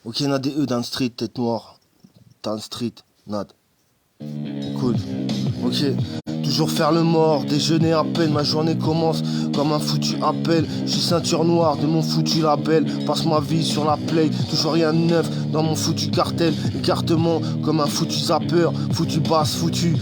Ok, Nad et eux dans le street, tête noire. Dans le street, Nad. Écoute, ok. Toujours faire le mort, déjeuner à peine, ma journée commence comme un foutu appel. Je suis ceinture noire de mon foutu label, passe ma vie sur la play, toujours rien de neuf dans mon foutu cartel. Écartement comme un foutu zapper, foutu basse, foutu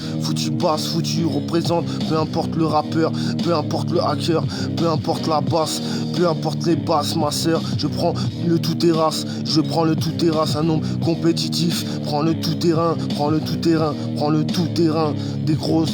basse, foutu représente, peu importe le rappeur, peu importe le hacker, peu importe la basse, peu importe les basses, ma sœur. Je prends le tout terrasse, je prends le tout terrasse, un homme compétitif, prends le tout terrain, prends le tout terrain, prends le tout terrain, des grosses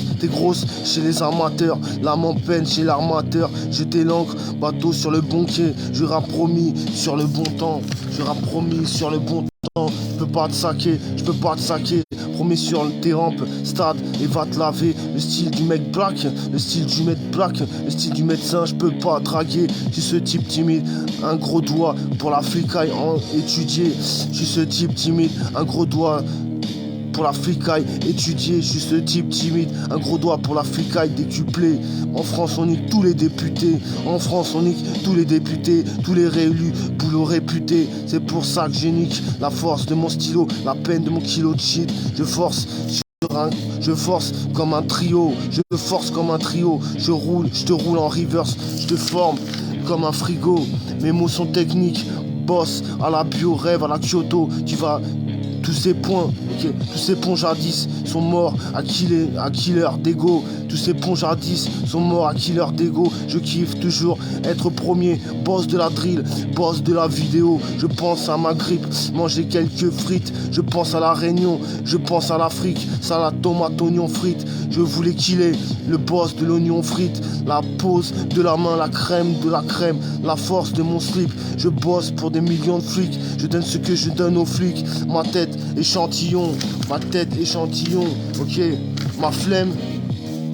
chez les amateurs, l'âme en peine chez l'armateur. Jeter l'encre, bateau sur le bon quai. Je rappe promis sur le bon temps. Je rappe promis sur le bon temps. Je peux pas te saquer, je peux pas te saquer. Promis sur tes rampes, stade et va te laver. Le style du mec black, le style du mec black, le style du médecin, je peux pas draguer. Je suis ce type timide, un gros doigt pour la flicaille en étudier. Je suis ce type timide, un gros doigt pour la flicaille, étudier, je suis ce type timide, un gros doigt pour la flicaille décuplé. En France on nique tous les députés, en France on nique tous les députés, tous les réélus, boulot réputé. C'est pour ça que j'ai nique la force de mon stylo, la peine de mon kilo de shit. Je force comme un trio, je force comme un trio. Je te roule en reverse, je te forme comme un frigo. Mes mots sont techniques, boss à la bio, rêve à la Kyoto. Tu vas tous ces points, ok, tous ces ponts jadis sont morts à killer d'ego. Tous ces ponts jadis sont morts à killer d'ego. Je kiffe toujours être premier, boss de la drill, boss de la vidéo. Je pense à ma grippe, manger quelques frites. Je pense à la Réunion, je pense à l'Afrique. Salade, tomate, oignon, frites. Je voulais killer le boss de l'oignon frite. La pose de la main, la crème de la crème, la force de mon slip. Je bosse pour des millions de flics. Je donne ce que je donne aux flics. Ma tête échantillon, ok. Ma flemme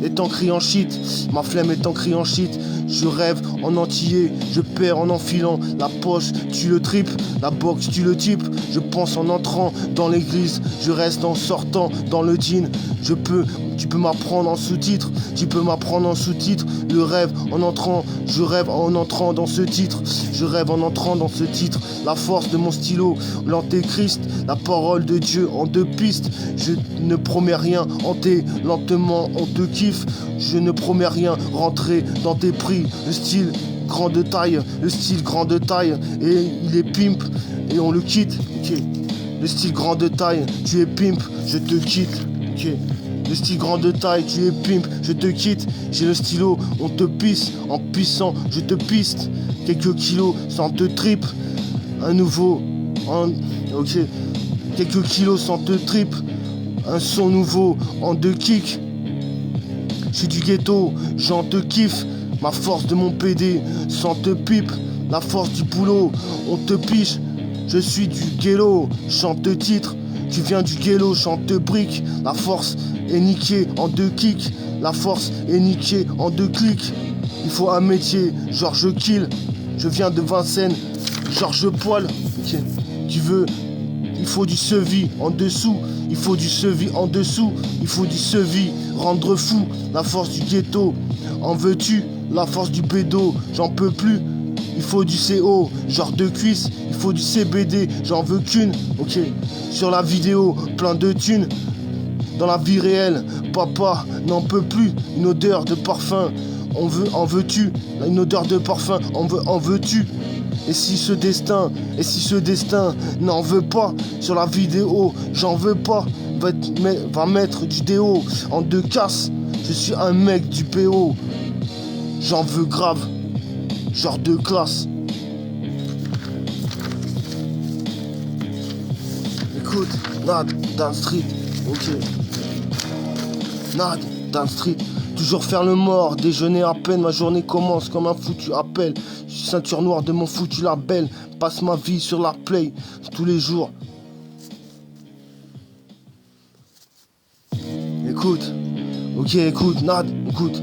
est ancrée en shit, ma flemme est ancrée en shit. Je rêve en antillais, je perds en enfilant. La poche tue le trip, la boxe tue le type. Je pense en entrant dans l'église, je reste en sortant dans le jean. Tu peux m'apprendre en sous-titre, tu peux m'apprendre en sous-titre. Le rêve en entrant, je rêve en entrant dans ce titre. Je rêve en entrant dans ce titre. La force de mon stylo, l'antéchrist, la parole de Dieu en deux pistes. Je ne promets rien, hanté, lentement on te kiffe. Je ne promets rien, rentrer dans tes prix. Le style grande taille, et il est pimp, et on le quitte, ok. Le style grande taille, tu es pimp, je te quitte, ok. Le style grande taille, tu es pimp, je te quitte. J'ai le stylo, on te pisse, en pissant, je te piste. Quelques kilos sans te trip, un nouveau, ok. Quelques kilos sans te trip, un son nouveau en deux kicks. Je suis du ghetto, j'en te kiffe. Ma force de mon PD, sans te pipe. La force du boulot, on te piche. Je suis du ghetto, chante titre. Tu viens du ghetto, chante brique. La force est niquée en deux kicks. La force est niquée en deux clics. Il faut un métier, Georges Kill. Je viens de Vincennes, Georges Poil. Okay. Tu veux, il faut du sevi en dessous. Il faut du sevi en dessous. Il faut du sevi, rendre fou. La force du ghetto, en veux-tu? La force du bédo, j'en peux plus. Il faut du CO, genre de cuisse. Il faut du CBD, j'en veux qu'une. Ok, sur la vidéo, plein de thunes. Dans la vie réelle, papa n'en peut plus. Une odeur de parfum, en veux-tu? Une odeur de parfum, en veux-tu? Et si ce destin n'en veut pas, sur la vidéo, j'en veux pas. Va mettre du déo en deux casses. Je suis un mec du PO. J'en veux grave, genre de classe. Écoute, Nad, dans le street, ok. Nad, dans le street, toujours faire le mort, déjeuner à peine, ma journée commence comme un foutu appel. Je suis ceinture noire de mon foutu label, passe ma vie sur la play, tous les jours. Écoute, ok, écoute, Nad, écoute.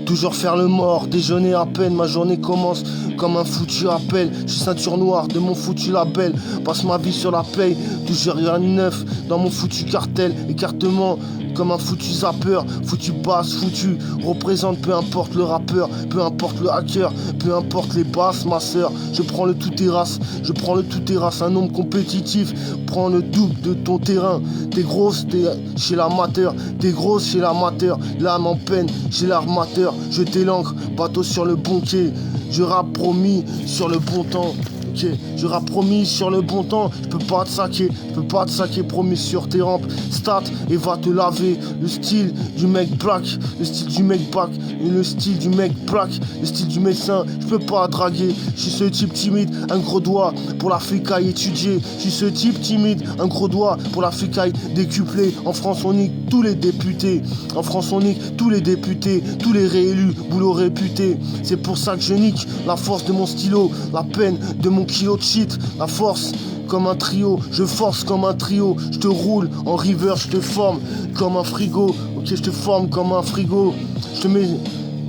Toujours faire le mort, déjeuner à peine, ma journée commence comme un foutu appel. Je suis ceinture noire de mon foutu label. Passe ma vie sur la paye, toujours rien de neuf dans mon foutu cartel. Écartement comme un foutu zappeur, foutu basse, foutu représente peu importe le rappeur, peu importe le hacker, peu importe les basses, ma sœur. Je prends le tout terrasse, je prends le tout terrasse, un nombre compétitif, prends le double de ton terrain. T'es grosse, t'es chez l'amateur, t'es grosse chez l'amateur, l'âme en peine chez l'armateur. Je t'élancre, bateau sur le bon quai, je rappe promis sur le bon temps. Ok, je rappe promis sur le bon temps, je peux pas te saquer, promis sur tes rampes, stat et va te laver. Le style du mec black, le style du mec back, et le style du mec black, le style du médecin, je peux pas draguer. Je suis ce type timide, un gros doigt pour la flicaille étudiée. Je suis ce type timide, un gros doigt pour la flicaille décuplée. En France on nique tous les députés, en France on nique tous les députés, tous les réélus, boulot réputé. C'est pour ça que je nique la force de mon stylo, la peine de mon kilo de shit, la force comme un trio, je force comme un trio, je te roule en river, je te forme comme un frigo, ok je te forme comme un frigo, je te mets,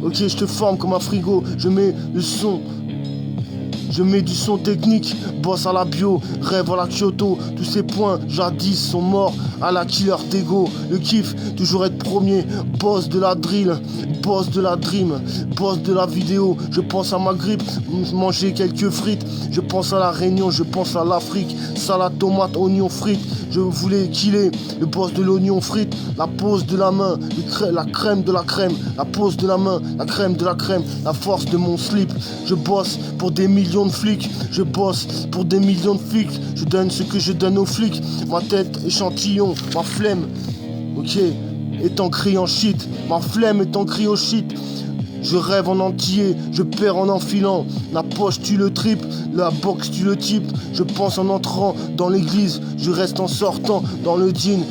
ok je te forme comme un frigo, je mets le son. Je mets du son technique, boss à la bio, rêve à la Kyoto. Tous ces points jadis sont morts à la killer d'ego. Le kiff, toujours être premier, boss de la drill, boss de la dream, boss de la vidéo. Je pense à ma grippe, manger quelques frites. Je pense à la Réunion, je pense à l'Afrique. Salade, tomate, oignon, frites. Je voulais killer le boss de l'oignon frite. La pose de la main, la crème de la crème. La pose de la main, la crème de la crème. La force de mon slip. Je bosse pour des millions de flics. Je bosse pour des millions de flics. Je donne ce que je donne aux flics. Ma tête échantillon, ma flemme, ok, est en criant shit. Ma flemme est en criant shit. Je rêve en entier, je perds en enfilant. La poche tu le tripes, la boxe tu le types. Je pense en entrant dans l'église, je reste en sortant dans le jean.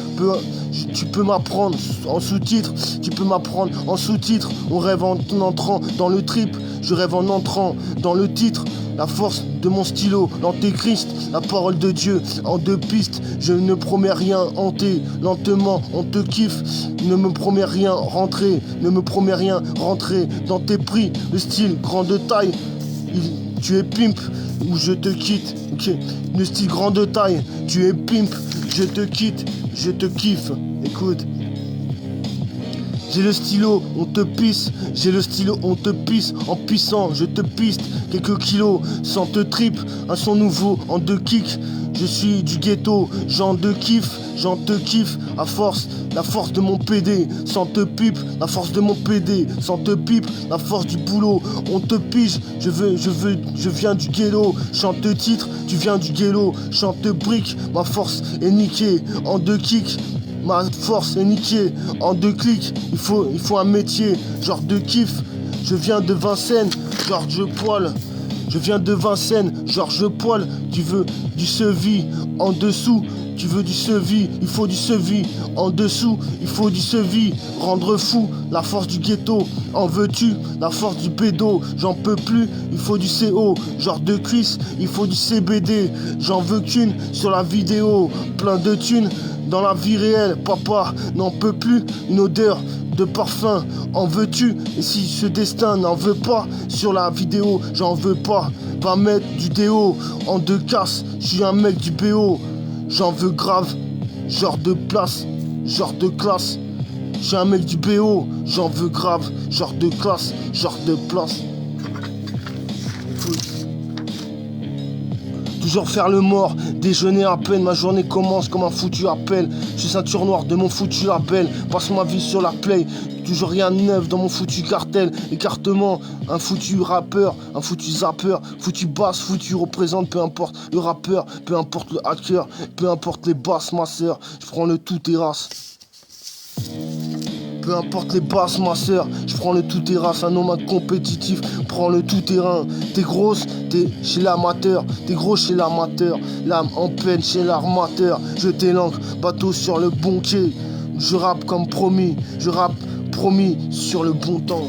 Tu peux m'apprendre en sous-titre, tu peux m'apprendre en sous-titre. On rêve en entrant dans le trip, je rêve en entrant dans le titre. La force de mon stylo, l'antéchrist, la parole de Dieu en deux pistes. Je ne promets rien, hanté, lentement, on te kiffe. Ne me promets rien, rentrer, ne me promets rien, rentrer dans tes prix. Le style, grande taille, tu es pimp ou je te quitte. Okay. Le style grande taille, tu es pimp, je te quitte, je te kiffe. Écoute. J'ai le stylo, on te pisse. J'ai le stylo, on te pisse. En pissant, je te piste. Quelques kilos, sans te trip. Un son nouveau, en deux kicks. Je suis du ghetto, j'en te kiffe. J'en te kiffe. À force, la force de mon PD. Sans te pipe, la force de mon PD. Sans te pipe, la force du boulot. On te pige, je viens du ghetto. Chante titre, tu viens du ghetto. Chante brique, ma force est niquée. En deux kicks. Ma force est niquée, en deux clics, il faut un métier, genre de kiff. Je viens de Vincennes, Georges Poil. Je viens de Vincennes, Georges Poil. Tu veux du sevi en dessous, tu veux du sevi, il faut du sevi en dessous, il faut du sevi. Rendre fou, la force du ghetto, en veux-tu? La force du pédo, j'en peux plus, il faut du CO, genre de cuisse, il faut du CBD. J'en veux qu'une sur la vidéo, plein de thunes. Dans la vie réelle, papa n'en peut plus, une odeur de parfum, en veux-tu? Et si ce destin n'en veut pas, sur la vidéo, j'en veux pas. Va mettre du déo en deux casses, je suis un mec du BO, j'en veux grave, genre de place, genre de classe. Je suis un mec du BO, j'en veux grave, genre de classe, genre de place. Toujours faire le mort, déjeuner à peine, ma journée commence comme un foutu appel. Je suis ceinture noire de mon foutu label, passe ma vie sur la play. Toujours rien de neuf dans mon foutu cartel. Écartement, un foutu rappeur, un foutu zapper, foutu basse, foutu représente, peu importe le rappeur, peu importe le hacker, peu importe les basses, ma sœur, je prends le tout terrasse. Peu importe les basses, ma sœur, je prends le tout terrasse, un homme compétitif, prends le tout terrain. T'es grosse, t'es chez l'amateur, t'es gros chez l'amateur, l'âme en peine chez l'armateur. Je t'élanque, bateau sur le bon quai, je rappe comme promis, je rappe promis sur le bon temps.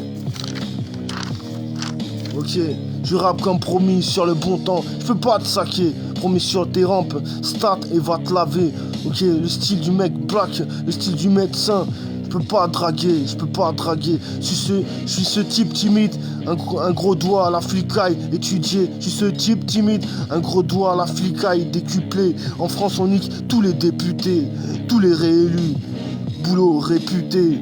Ok, je rappe comme promis sur le bon temps, je peux pas te saquer, promis sur tes rampes, stat et va te laver. Ok, le style du mec black, le style du médecin. peux pas draguer, je peux pas draguer. Je suis ce type timide, un gros doigt à la flicaille étudié. Je suis ce type timide, un gros doigt à la flicaille décuplé. En France on nique tous les députés, tous les réélus, boulot réputé.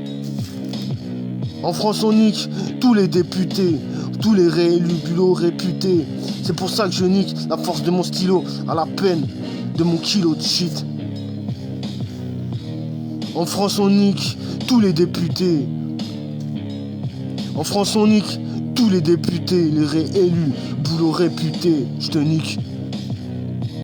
En France on nique tous les députés, tous les réélus, boulot réputés. C'est pour ça que je nique la force de mon stylo à la peine de mon kilo de shit. En France on nique tous les députés. En France on nique tous les députés, les réélus, boulot réputé. Je te nique.